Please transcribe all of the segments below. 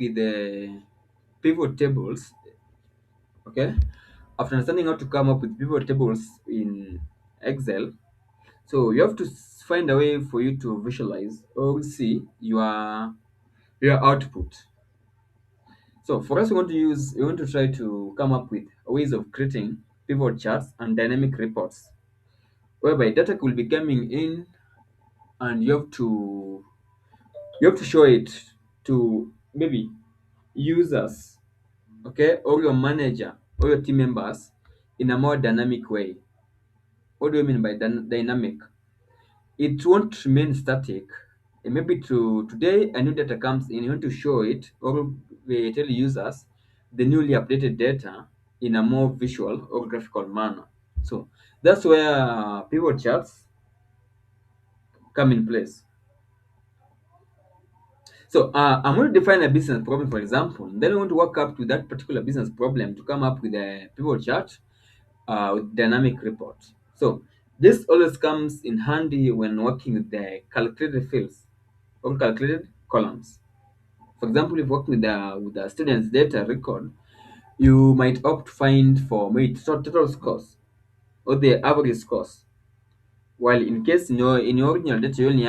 with the pivot tables, okay, after understanding how to come up with pivot tables in Excel, so you have to find a way for you to visualize or see your output. So for us, we want to try to come up with ways of creating pivot charts and dynamic reports, whereby data will be coming in, and you have to show it to maybe users, okay, or your manager or your team members in a more dynamic way. What do you mean by dynamic? It won't remain static. Maybe today a new data comes in, you want to show it or we tell users the newly updated data in a more visual or graphical manner. So that's where pivot charts come in place. So I'm going to define a business problem, for example. Then I want to work up to that particular business problem to come up with a pivot chart with dynamic report. So this always comes in handy when working with the calculated fields or calculated columns. For example, if working with the student's data record, you might opt to find for maybe total scores or the average scores. While in case in your original data you only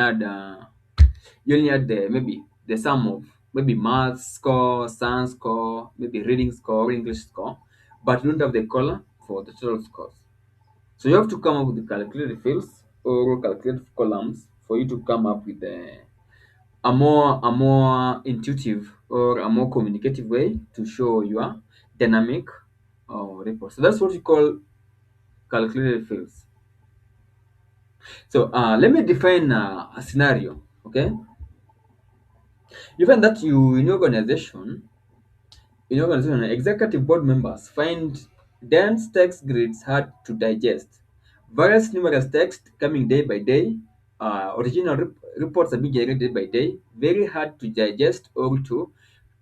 had the maybe the sum of maybe math score, science score, maybe reading score, or English score, but you don't have the color for the total scores. So you have to come up with the calculated fields or calculated columns for you to come up with a more intuitive or a more communicative way to show your dynamic report. So that's what you call calculated fields. So let me define a scenario. Okay, you find that in your organization, executive board members find dense text grids hard to digest. Various numerous text coming day by day, original reports are being generated day by day, very hard to digest or to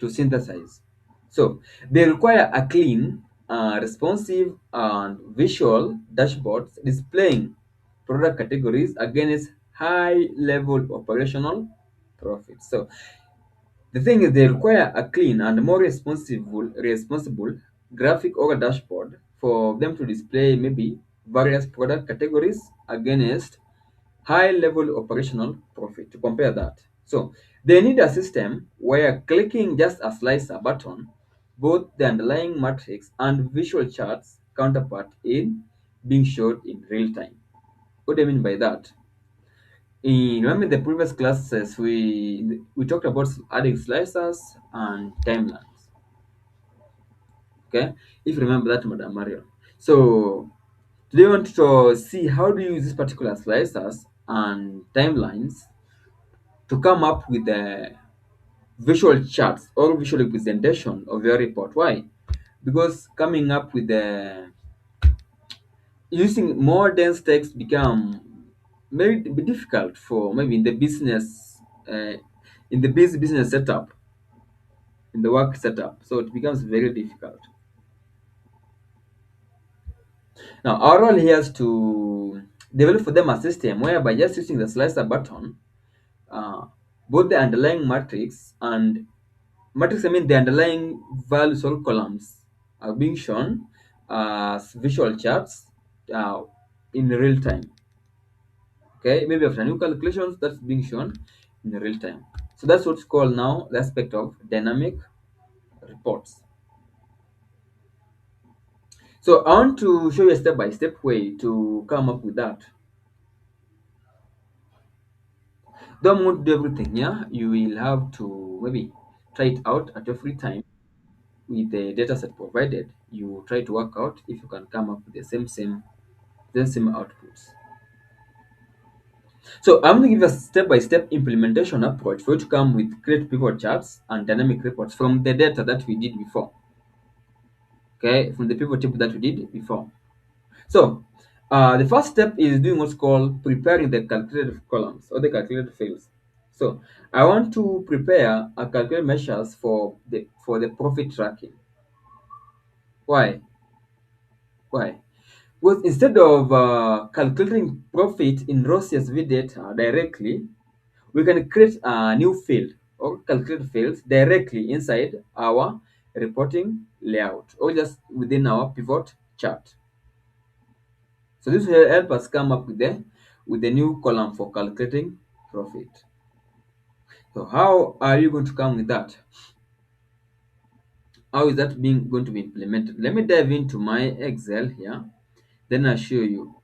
synthesize. So they require a clean, responsive, and visual dashboards displaying product categories against high-level operational profits. So the thing is, they require a clean and more responsible graphic or dashboard for them to display maybe various product categories against high level operational profit to compare that. So they need a system where clicking just a slicer button, both the underlying matrix and visual charts counterpart in being showed in real time. What do I mean by that? In remember the previous classes we talked about adding slicers and timelines. Okay, if you remember that, Madam Mario. So today we want to see how do you use these particular slicers and timelines to come up with the visual charts or visual representation of your report. Why? Because coming up with the using more dense text become very difficult for maybe in the business in the busy business setup, in the work setup, so it becomes very difficult. Now our role here is to develop for them a system whereby just using the slicer button, uh, both the underlying matrix, I mean the underlying values or columns are being shown as visual charts uh, in real time. Okay, maybe after new calculations that's being shown in real time. So that's what's called now the aspect of dynamic reports. So I want to show you a step-by-step way to come up with that. Don't want to do everything here. You will have to maybe try it out at your free time with the data set provided. You try to work out if you can come up with the same outputs. So I'm going to give a step-by-step implementation approach for you to come with create pivot charts and dynamic reports from the data that we did before. Okay, from the pivot table that we did before. So the first step is doing what's called preparing the calculated columns or the calculated fields. So I want to prepare a calculated measures for the profit tracking. Why? Why? Because instead of calculating profit in raw CSV data directly, we can create a new field. or calculate fields directly inside our reporting layout or just within our pivot chart. So this will help us come up with the new column for calculating profit. So how are you going to come with that? How is that being going to be implemented? Let me dive into my Excel here, then I'll show you.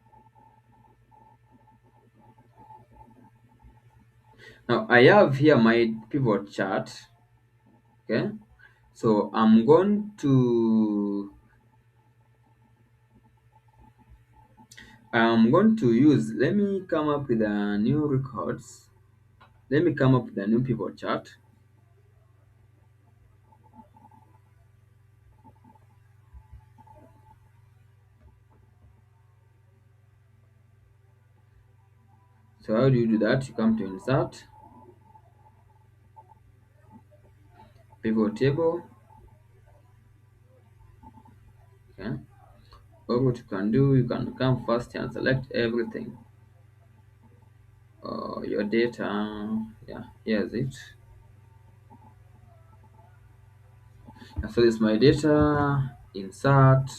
Now I have here my pivot chart. Okay, so I'm going to use, let me come up with a new records. Let me come up with a new pivot chart. So how do you do that? You come to insert, pivot table. Okay. Or what you can do, you can come first and select everything. Your data, yeah, here's it. So this is my data, insert,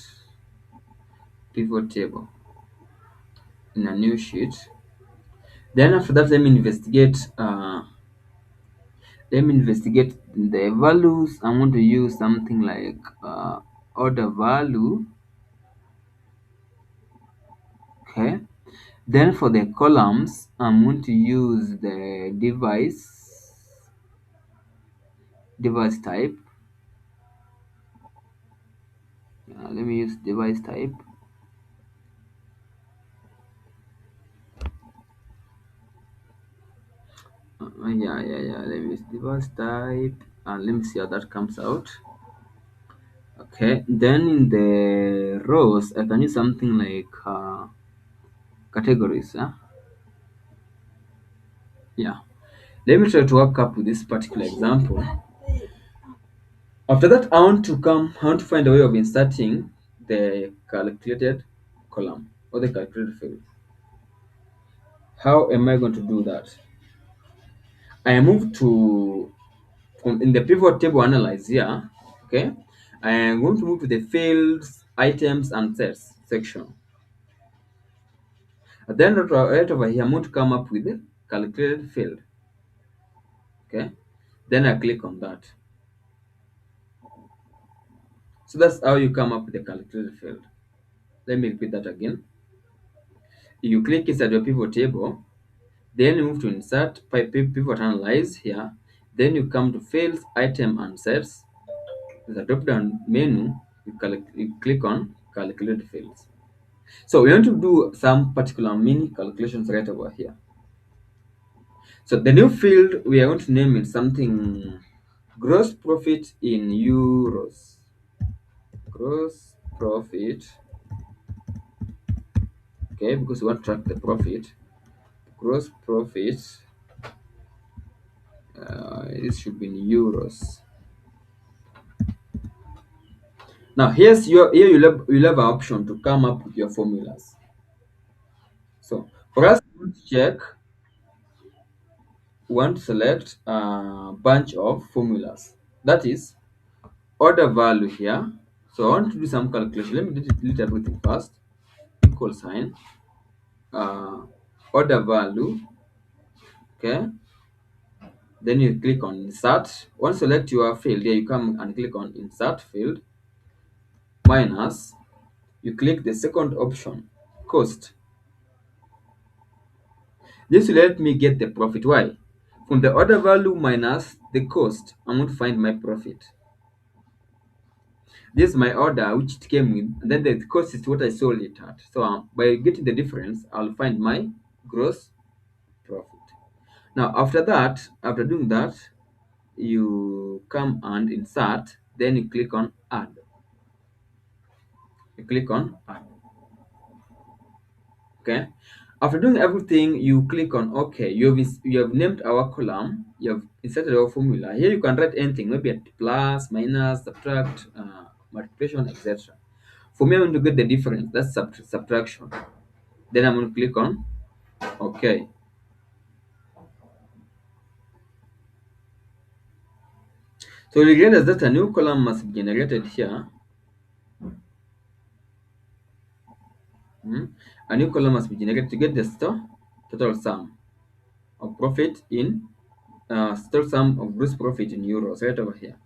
pivot table in a new sheet. Then after that, let me investigate the values. I want to use something like order value. Okay. Then for the columns, I'm going to use the device type. Let me use device type. Yeah. Let me use device type, and let me see how that comes out. Okay. Then in the rows, I can use something like categories. Yeah. Let me try to work up with this particular example. After that, I want to find a way of inserting the calculated column or the calculated field. How am I going to do that? I move to in the pivot table analyze here. Okay. I am going to move to the fields, items, and sets section. And then right over here, I'm going to come up with the calculated field. Okay. Then I click on that. So that's how you come up with the calculated field. Let me repeat that again. You click inside your pivot table, then you move to insert pivot analyze here. Then you come to fields, item, and sets. There's a drop-down menu. You click on calculate fields. So we want to do some particular mini calculations right over here. So the new field we are going to name it something gross profit in euros. Gross profit. Okay, because we want to track the profit. Gross profit. This should be in euros. Now here you'll have an option to come up with your formulas. So for us to check, we want to select a bunch of formulas. That is order value here. So I want to do some calculation. Let me delete everything first. Equal sign. Uh, Order value. Okay. Then you click on insert. Once you select your field here, you come and click on insert field minus. You click the second option, cost. This will help me get the profit. Why? From the order value minus the cost, I'm going to find my profit. This is my order which it came with, and then the cost is what I sold it at. So by getting the difference, I'll find my gross profit. Now after that, after doing that, you come and insert, then you click on add. You click on add. Okay. After doing everything, you click on OK. You have named our column. You have inserted our formula. Here you can write anything, maybe a plus, minus, subtract, multiplication, etc. For me, I want to get the difference. That's subtraction. Then I'm going to click on OK. So you realize that a new column must be generated here. Hmm? A new column must be generated to get the total sum of profit in total sum of gross profit in euros right over here.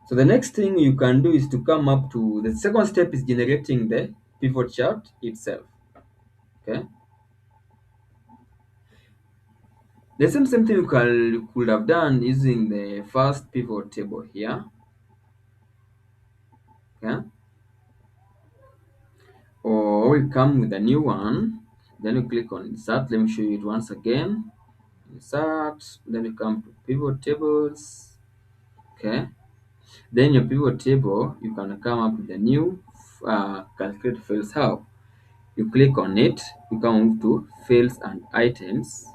So the next thing you can do is to come up to the second step is generating the pivot chart itself. Okay. The same thing you could have done using the first pivot table here. Okay. Or we come with a new one. Then you click on insert. Let me show you it once again. Insert. Then you come to pivot tables. Okay. Then your pivot table, you can come up with a new calculate fields. How? You click on it, you come to fields and items,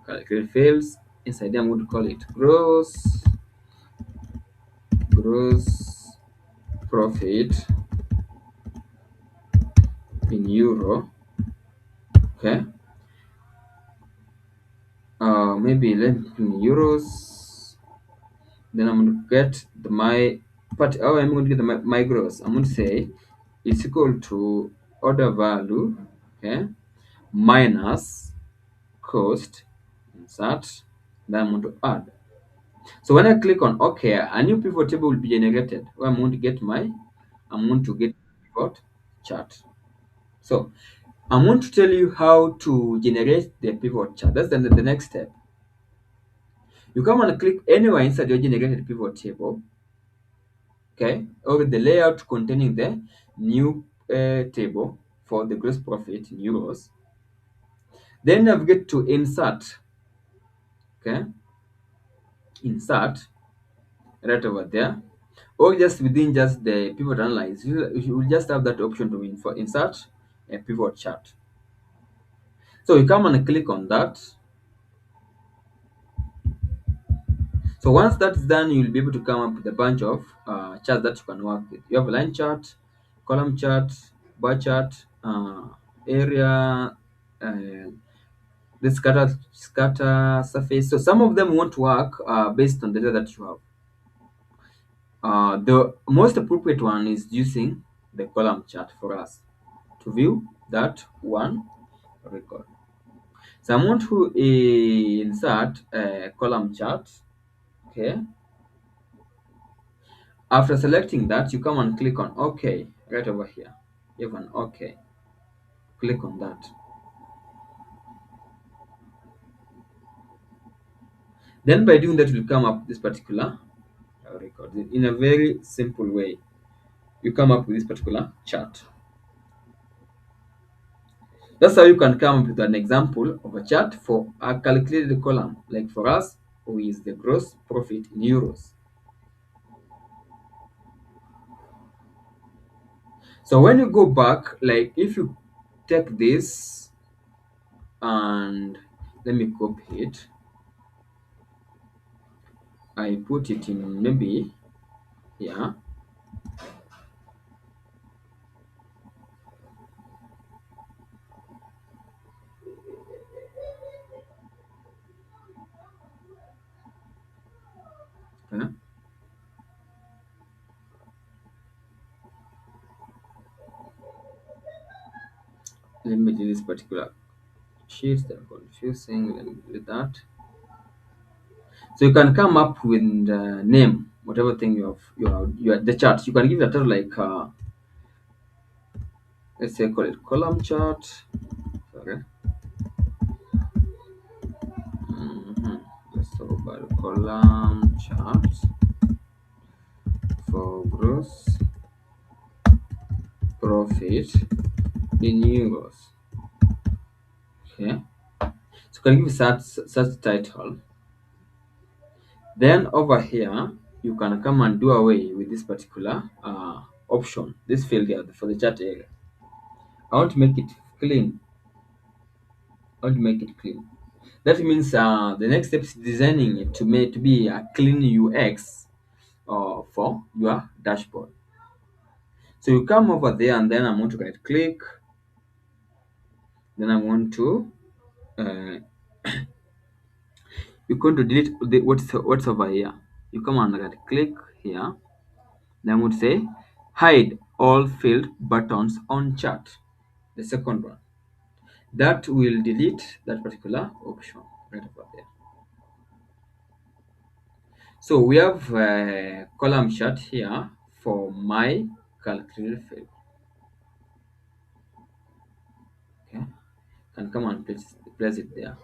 calculate fields. Inside there, I'm going to call it gross profit in euro. Okay. Maybe let me put in euros. Then I'm going to get my but oh, I'm going to get my gross. I'm going to say it's equal to order value. Okay. Minus cost, insert, then I'm going to add. So when I click on OK, a new pivot table will be generated where I'm going to get pivot chart. So I'm going to tell you how to generate the pivot chart. That's the next step. You come and click anywhere inside your generated pivot table, okay, or the layout containing the new table for the gross profit in euros. Then navigate to insert, okay, insert right over there, or just within just the pivot analyze. You will just have that option to insert a pivot chart. So you come and click on that. So once that's done, you'll be able to come up with a bunch of charts that you can work with. You have a line chart, column chart, bar chart, area, uh, the scatter surface. So some of them won't work based on the data that you have. The most appropriate one is using the column chart for us to view that one record. So I'm going to insert a column chart. Okay. After selecting that, you come and click on OK right over here. You have an OK. Click on that. Then by doing that, will come up this particular record in a very simple way. You come up with this particular chart. That's how you can come up with an example of a chart for a calculated column. Like for us, we use the gross profit in euros. So when you go back, like if you take this and let me copy it, I put it in maybe yeah. Yeah. Let me do this particular sheets that are confusing. Let me do that. So you can come up with the name, whatever thing you have the chart. You can give it a title like let's say call it column chart. Sorry. Let's talk about column chart for gross profit in euros. Okay. So you can give such title. Then over here, you can come and do away with this particular option, this field here for the chart area. I want to make it clean. I want to make it clean. That means the next step is designing it to be a clean UX for your dashboard. So you come over there and then I'm going to right click. Then I want to uh, you're going to delete what's over here. You come and right click here. Then would say hide all field buttons on chart. The second one that will delete that particular option right over there. So we have a column chart here for my calculated field. Okay, can come and place it there.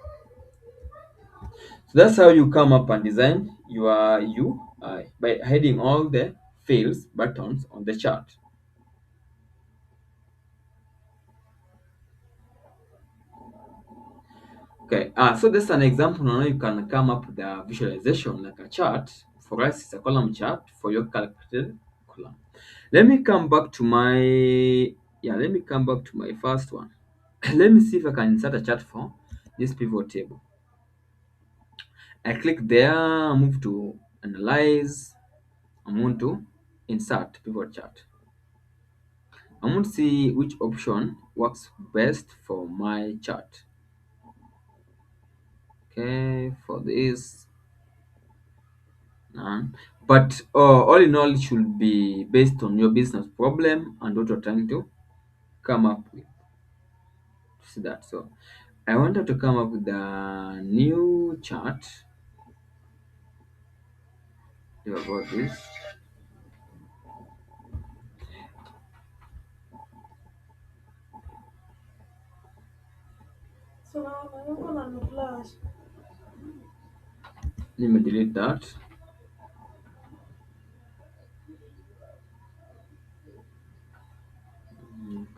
So that's how you come up and design your UI by hiding all the fields buttons on the chart. Okay, so this is an example on how you can come up with a visualization like a chart. For us, it's a column chart for your calculated column. Let me come back to my let me come back to my first one. Let me see if I can insert a chart for this pivot table. I click there, move to analyze, I want to insert pivot chart. I want to see which option works best for my chart. Okay, for this none. But all in all, it should be based on your business problem and what you're trying to come up with. See that? So I wanted to come up with a new chart about this. Let me delete that.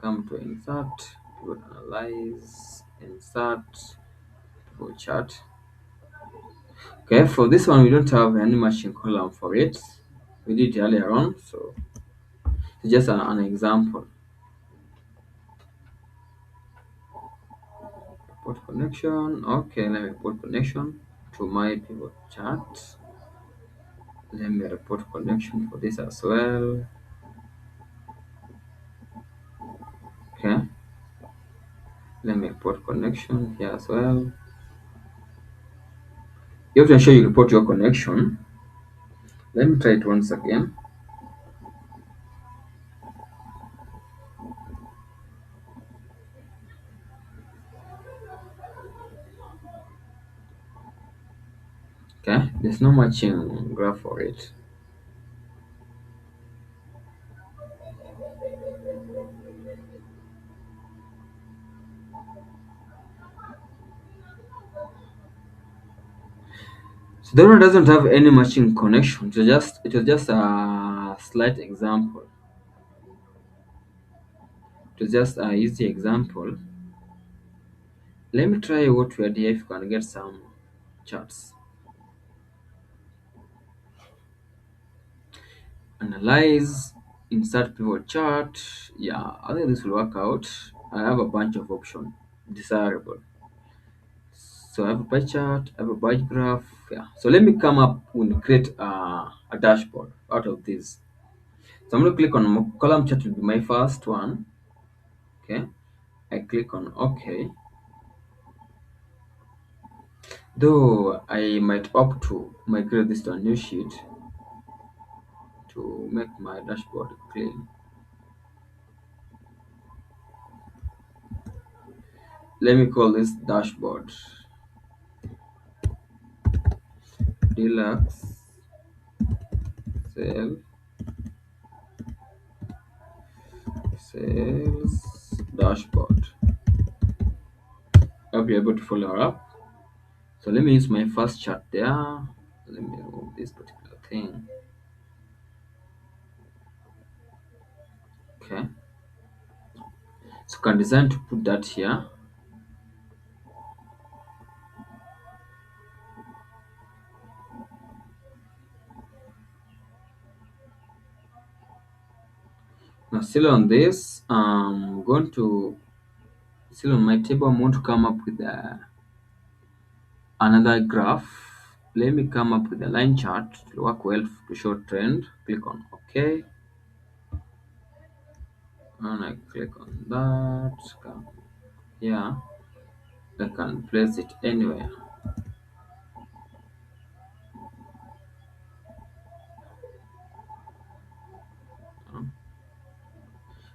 Come to insert, pivot analyze, insert, pivot chart. Okay, for this one we don't have any matching column for it. We did it earlier on, so it's just an example. Port connection. Okay, let me put connection to my pivot chart. Let me report connection for this as well. Okay, let me report connection here as well. You have to ensure you report your connection. Let me try it once again. Okay, there's no matching graph for it. So that one doesn't have any matching connection. It was just a slight example. It was just a easy example. Let me try what we had here if you can get some charts. Analyze, insert pivot chart. Yeah, I think this will work out. I have a bunch of options desirable. So I have a pie chart, I have a bar graph. Yeah. So let me come up and create a dashboard out of this. So I'm going to click on column chart will be my first one. Okay. I click on OK. Though I might opt to migrate this to a new sheet to make my dashboard clean. Let me call this dashboard deluxe sale sales dashboard. I'll be able to follow up. So let me use my first chart there. Let me remove this particular thing. Okay. So you can design to put that here. Now still on this, I'm going to still on my table. I'm going to come up with another graph. Let me come up with a line chart to work well to show trend. Click on OK. And I click on that. Come here. I can place it anywhere.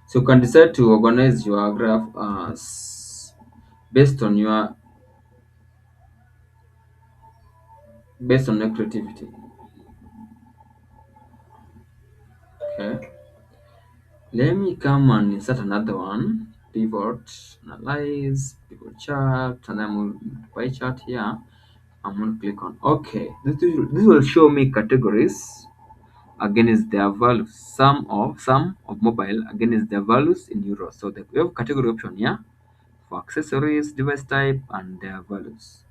So you can decide to organize your graph based on your creativity. Okay. Let me come and insert another one. Pivot, analyze, pivot chart, and then we'll pie chart here. I'm gonna click on OK. This will show me categories against their values. Sum of mobile against their values in euros. So we have category option here for accessories, device type, and their values.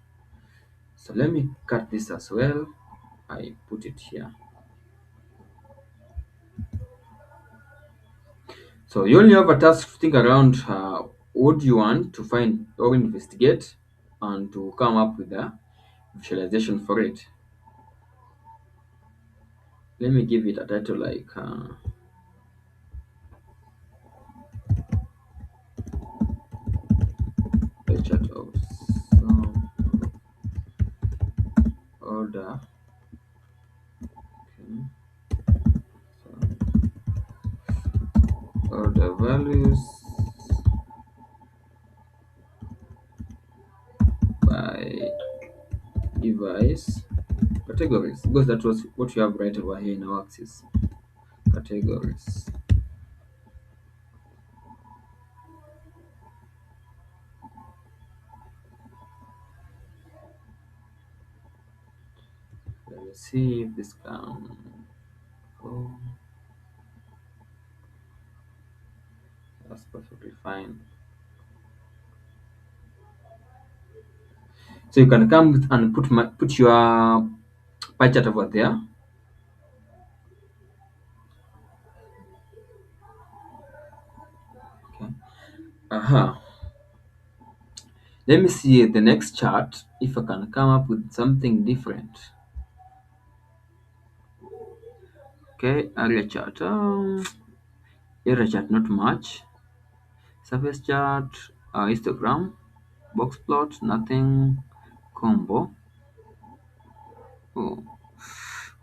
So let me cut this as well. I put it here. So you only have a task to think around what you want to find or investigate and to come up with a visualization for it. Let me give it a title like a chart of some order. Okay. So order values by device categories because that was what you have right over here in our axis. Categories. Let me see if this can go. That's perfectly fine. So you can come and put your pie chart over there. Okay. Uh-huh. Let me see the next chart if I can come up with something different. Okay, area chart not much. Surface chart, histogram, box plot, nothing. Combo. Oh,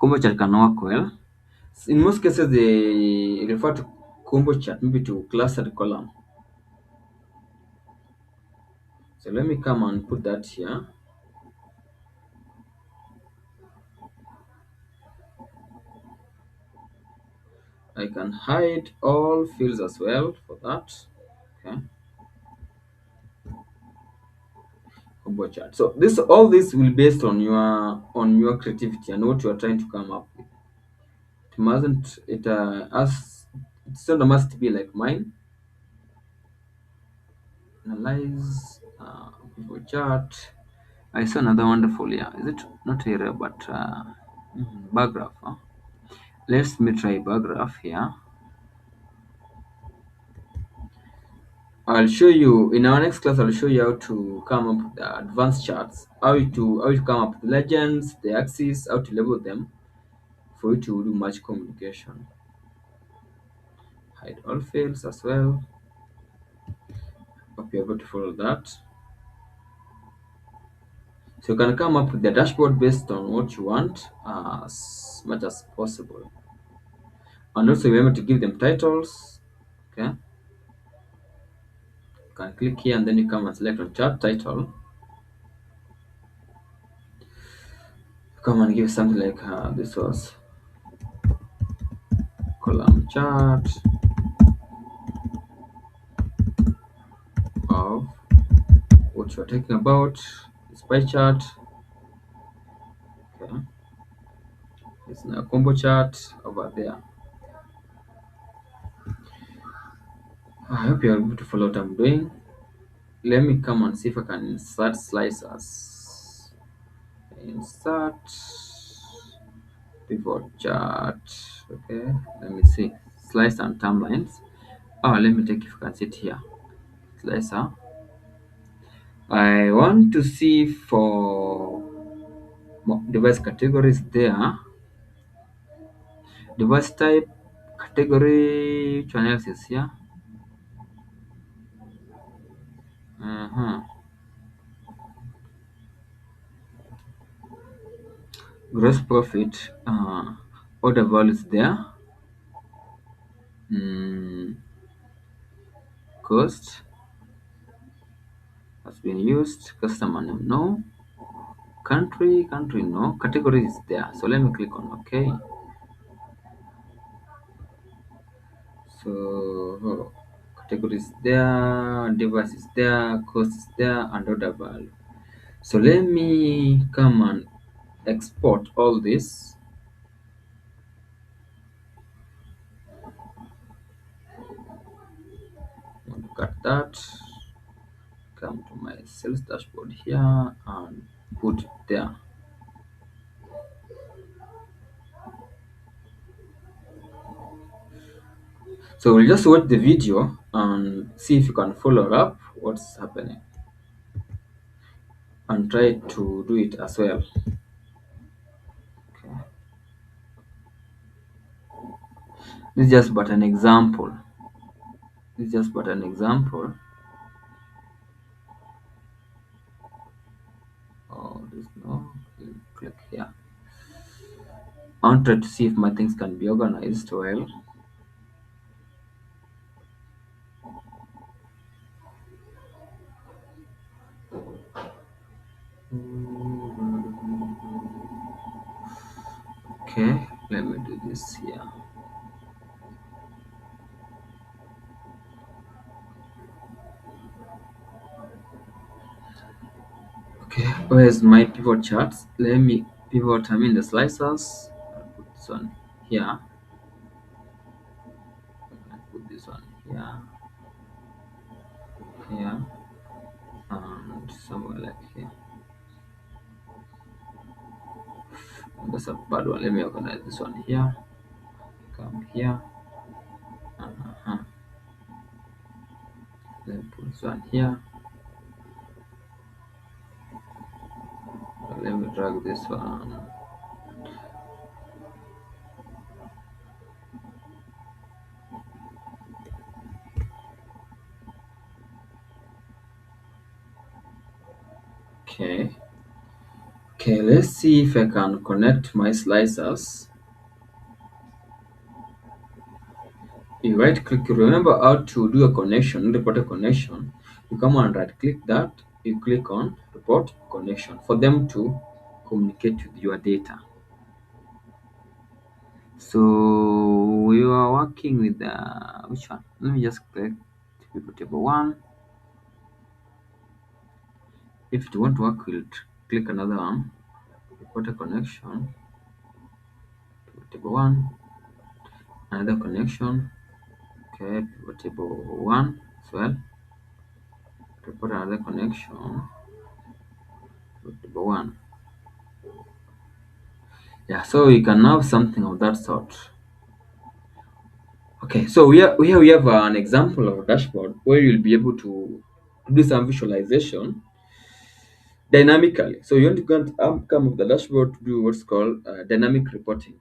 combo chart can work well. In most cases, they refer to combo chart maybe to clustered column. So let me come and put that here. I can hide all fields as well for that. Okay, combo chart. So all this will based on your creativity and what you are trying to come up with. It mustn't it as it's not a must be like mine. Analyze combo chart. I saw another wonderful, yeah. Is it not area but bar graph? Huh? Let's me try bar graph here. I'll show you in our next class. I'll show you how to come up with the advanced charts, how to come up with legends, the axes, how to label them for you to do much communication. Hide all fields as well. Hope you're able to follow that. So you can come up with the dashboard based on what you want as much as possible, and also you're able to give them titles. Okay, you can click here and then you come and select on chart title. Come and give something like this was column chart of what you're talking about. This pie chart. Okay, it's a combo chart over there. I hope you're able to follow what I'm doing. Let me come and see if I can insert slicers. Insert pivot chart. Okay, let me see. Slice and timelines. Oh, let me take if I can see it here. Slicer. I want to see for device categories there. Device type, category, which one else is here? Uh-huh. Gross profit, order value is there. Mm, cost has been used. Customer name, no. Country, no. Category is there. So let me click on OK. So category is there, device is there, cost is there, and order value. So let me come and export all this. Look at that. Come to my sales dashboard here and put it there. So we'll just watch the video and see if you can follow up what's happening and try to do it as well. Okay. This is just but an example. This is just but an example. Oh, there's no click here. I'll try to see if my things can be organized well. Okay, let me do this here. Okay, where's my pivot charts? Let me pivot, I mean the slicers. I'll put this one here. I'll put this one here, and somewhere like here. That's a bad one. Let me organize this one here. Come here. Uh-huh. Let me put this one here. Let me drag this one. Okay. Okay, let's see if I can connect my slicers. You right click, you remember how to do a connection, report a connection. You come and right click that, you click on report connection for them to communicate with your data. So we are working with the which one? Let me just click pivot table one. If you want to work with click another one, report a connection, pivot table one, another connection, okay, pivot table one as well, report another connection, pivot table one. Yeah, so you can have something of that sort. Okay, so here we have an example of a dashboard where you'll be able to do some visualization dynamically. So you want to come with the dashboard to do what's called dynamic reporting.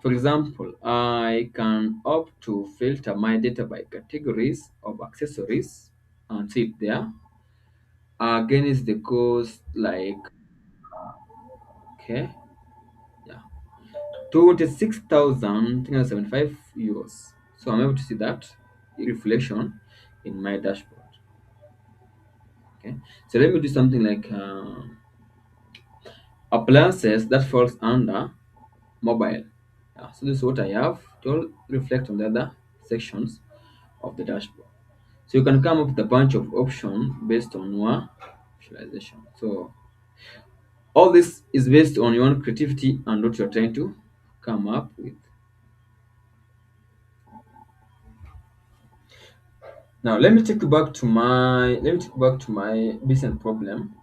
For example, I can opt to filter my data by categories of accessories and see it there. Against the cost, like, okay, yeah, 26,375 euros. So I'm able to see that reflection in my dashboard. Okay, so let me do something like appliances that falls under mobile. Yeah, so this is what I have to reflect on the other sections of the dashboard. So you can come up with a bunch of options based on your visualization. So all this is based on your own creativity and what you're trying to come up with. Now let me take you back to my business problem.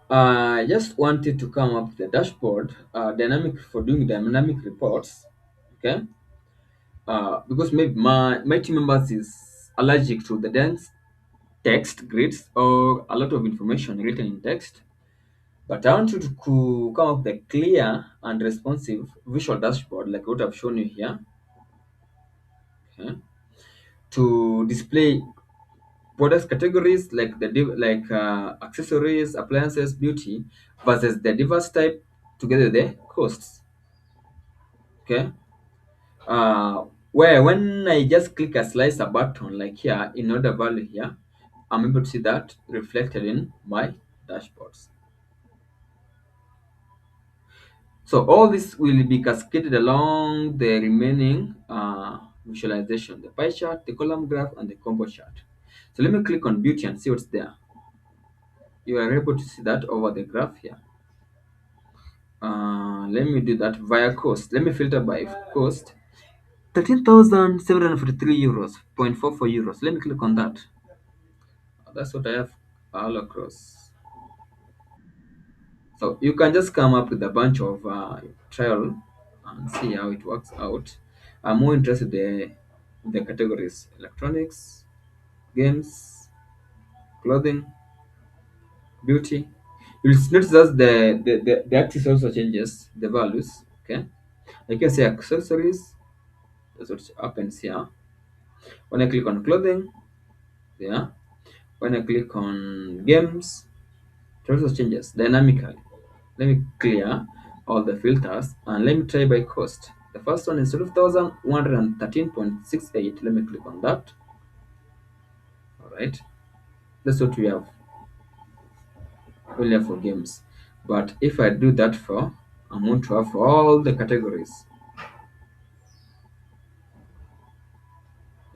I just wanted to come up with a dashboard, dynamic for doing dynamic reports. Okay, because maybe my team members is allergic to the dense text grids or a lot of information written in text. But I want you to come up with a clear and responsive visual dashboard like what I've shown you here. Okay, to display. Product categories like accessories, appliances, beauty versus the device type together the costs. Okay. Where when I just click a slicer button like here in order value here, I'm able to see that reflected in my dashboards. So all this will be cascaded along the remaining visualization, the pie chart, the column graph, and the combo chart. So let me click on beauty and see what's there. You are able to see that over the graph here. Let me do that via cost. Let me filter by cost. 13,743 euros, 0.44 euros. Let me click on that. That's what I have all across. So you can just come up with a bunch of trial and see how it works out. I'm more interested in the categories electronics, games, clothing, beauty. You'll notice that the axis also changes the values. Okay, I can say accessories. That's what happens here. When I click on clothing, yeah. When I click on games, it also changes dynamically. Let me clear all the filters and let me try by cost. The first one is 12,113.68. Let me click on that. All right, that's what we have earlier for games. But if I do that for, I want to have for all the categories.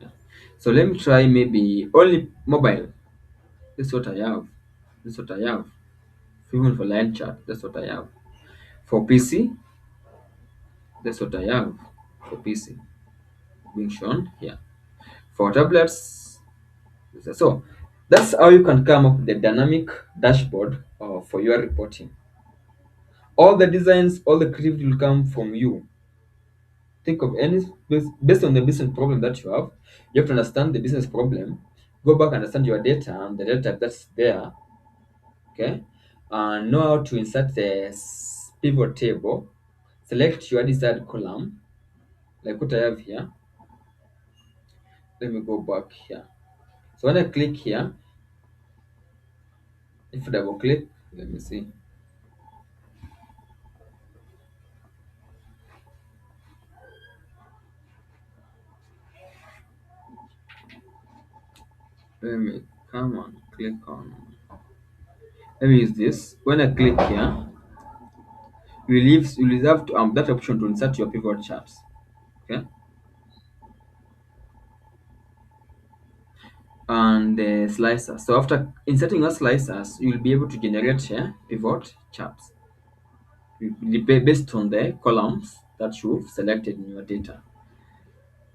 Yeah. So let me try maybe only mobile. This is what I have. This is what I have. Even for line chart, that's what I have. For PC, that's what I have for PC being shown here. For tablets, so that's how you can come up with the dynamic dashboard for your reporting. All the designs, all the creativity will come from you. Think of any based on the business problem that you have. You have to understand the business problem. Go back, understand your data and the data that's there. Okay, and know how to insert the pivot table. Select your desired column, like what I have here. Let me go back here. So when I click here, if I double click, let me see. Let me come on, click on. Let me use this. When I click here, you will have to, that option to insert your pivot charts. Okay, and the slicers. So after inserting your slicers, you will be able to generate pivot charts based on the columns that you've selected in your data.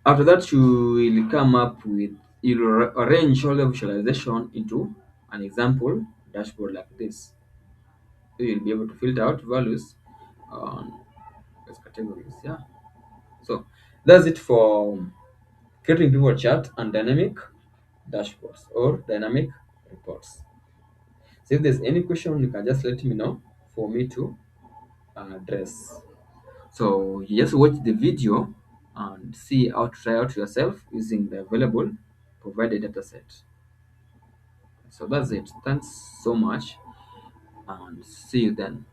After that, you will come up with, you'll arrange all the visualization into an example dashboard like this. So you'll be able to filter out values on those categories. Yeah. So that's it for creating pivot chart and dynamic dashboards or dynamic reports. So if there's any question, you can just let me know for me to address. So you just watch the video and see how to try out yourself using the available provided dataset. So that's it. Thanks so much and see you then.